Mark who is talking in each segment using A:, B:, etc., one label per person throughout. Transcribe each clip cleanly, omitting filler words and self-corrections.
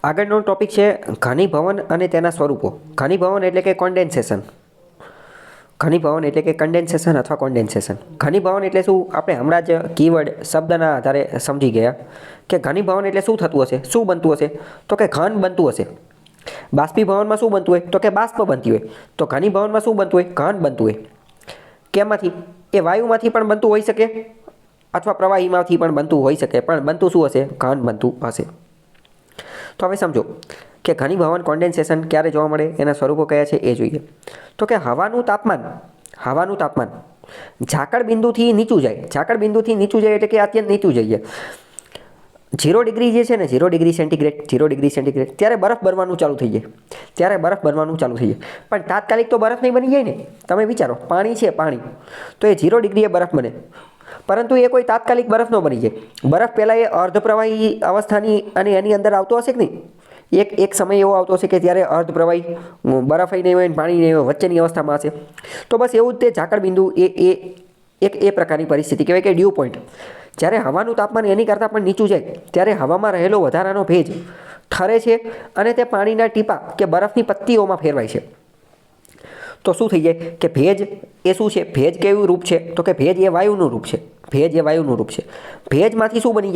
A: આગળનો ટોપિક છે ઘનીભવન અને તેના સ્વરૂપો. ઘનીભવન એટલે કે કોન્ડેન્સેશન. ઘનીભવન એટલે કે કન્ડેન્સેશન અથવા કોન્ડેન્સેશન. ઘનીભવન એટલે શું? આપણે હમણાં જ કીવર્ડ શબ્દના આધારે સમજી ગયા કે ઘનીભવન એટલે શું થતું હશે, શું બનતું હશે, તો કે ઘન બનતું હશે. બાષ્પીભવનમાં શું બનતું હોય? તો કે બાષ્પ બનતી હોય. તો ઘનીભવનમાં શું બનતું હોય? ઘન બનતું હોય. કેમાંથી? એ વાયુમાંથી પણ બનતું હોઈ શકે અથવા પ્રવાહીમાંથી પણ બનતું હોઈ શકે, પણ બનતું શું હશે? ઘન બનતું હશે. તો હવે સમજો કે ઘનીભવન કોન્ડેન્સેશન ક્યારે જોવા મળે, એના સ્વરૂપો કયા છે એ જોઈએ. તો કે હવાનું તાપમાન ઝાકળ બિંદુથી નીચું જાય. ઝાકળ બિંદુથી નીચું જાય એટલે કે અત્યંત નીચું જઈએ. 0 ડિગ્રી જે છે ને, 0 ડિગ્રી સેન્ટીગ્રેડ, ત્યારે બરફ બનવાનું ચાલુ થઈ જાય. પણ તાત્કાલિક તો બરફ નહીં બની જાય ને. તમે વિચારો, પાણી છે, પાણી તો એ 0 ડિગ્રીએ બરફ બને, પરંતુ એ કોઈ તાત્કાલિક બરફ ન બની જાય. બરફ પહેલાં એ અર્ધપ્રવાહી અવસ્થાની અને એની અંદર આવતો હશે કે નહીં? એક સમય એવો આવતો હશે કે ત્યારે અર્ધપ્રવાહી બરફ નહીં હોય, પાણી નહીં હોય, વચ્ચેની અવસ્થામાં હશે. તો બસ એવું જ તે ઝાકળ બિંદુ એ પ્રકારની પરિસ્થિતિ કહેવાય કે ડ્યુ પોઈન્ટ. જ્યારે હવાનું તાપમાન એની કરતાં પણ નીચું જાય ત્યારે હવામાં રહેલો વધારાનો ભેજ ઠરે છે અને તે પાણીના ટીપા કે બરફની પત્તીઓમાં ફેરવાય છે. તો શું થઈ જાય કે ભેજ એ શું છે? ભેજ કેવું રૂપ છે? તો કે ભેજ એ વાયુનું રૂપ છે. ભેજમાંથી શું બની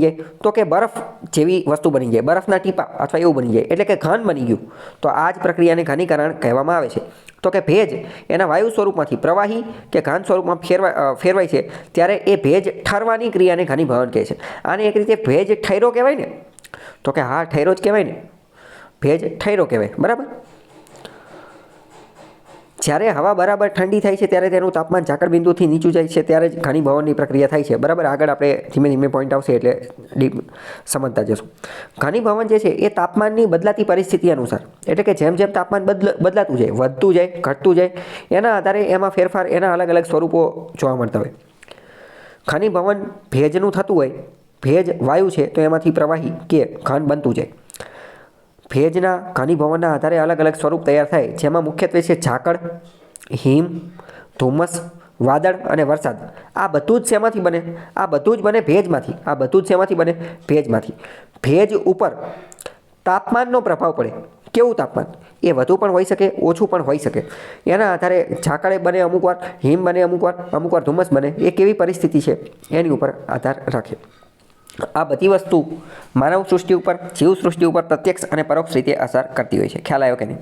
A: જાય? તો કે બરફ જેવી વસ્તુ બની જાય, બરફના ટીપા અથવા એવું બની જાય, એટલે કે ઘન બની ગયું. તો આ જ પ્રક્રિયાને ઘનીકરણ કહેવામાં આવે છે. તો કે ભેજ એના વાયુ સ્વરૂપમાંથી પ્રવાહી કે ઘન સ્વરૂપમાં ફેરવાય છે ત્યારે એ ભેજ ઠરવાની ક્રિયાને ઘનીભવન કહે છે. આને એક રીતે ભેજ ઠર્યો કહેવાય ને. તો કે હા, ઠર્યો જ કહેવાય ને, ભેજ ઠર્યો કહેવાય, બરાબર. જ્યારે હવા બરાબર ઠંડી થાય છે ત્યારે તેનું તાપમાન ઝાકળ બિંદુથી નીચું જાય છે ત્યારે જ ઘનીભવનની પ્રક્રિયા થાય છે, બરાબર. આગળ આપણે ધીમે ધીમે પોઈન્ટ આવશે એટલે ડીપ સમજતા જશું. ઘનીભવન જે છે એ તાપમાનની બદલાતી પરિસ્થિતિ અનુસાર, એટલે કે જેમ જેમ તાપમાન બદલાતું જાય, વધતું જાય, ઘટતું જાય, એના આધારે એમાં ફેરફાર, એના અલગ અલગ સ્વરૂપો જોવા મળતા હોય. ઘનીભવન ભેજનું થતું હોય, ભેજ વાયુ છે તો એમાંથી પ્રવાહી કે ઘન બનતું જાય. ભેજના ઘનીભવનના આધારે અલગ અલગ સ્વરૂપ તૈયાર થાય, જેમાં મુખ્યત્વે છે ઝાકળ, હિમ, ધુમ્મસ, વાદળ અને વરસાદ. આ બધું જ શેમાંથી બને? આ બધું જ બને ભેજમાંથી. ભેજ ઉપર તાપમાનનો પ્રભાવ પડે. કેવું તાપમાન? એ વધુ પણ હોઈ શકે, ઓછું પણ હોઈ શકે. એના આધારે ઝાકળ બને અમુક વાર, હિમ બને અમુક વાર ધુમ્મસ બને. એ કેવી પરિસ્થિતિ છે એની ઉપર આધાર રાખે. આ બધી વસ્તુ માનવ સૃષ્ટિ ઉપર, જીવ સૃષ્ટિ ઉપર પ્રત્યક્ષ અને પરોક્ષ રીતે અસર કરતી હોય છે. ખ્યાલ આવ્યો કે નહીં?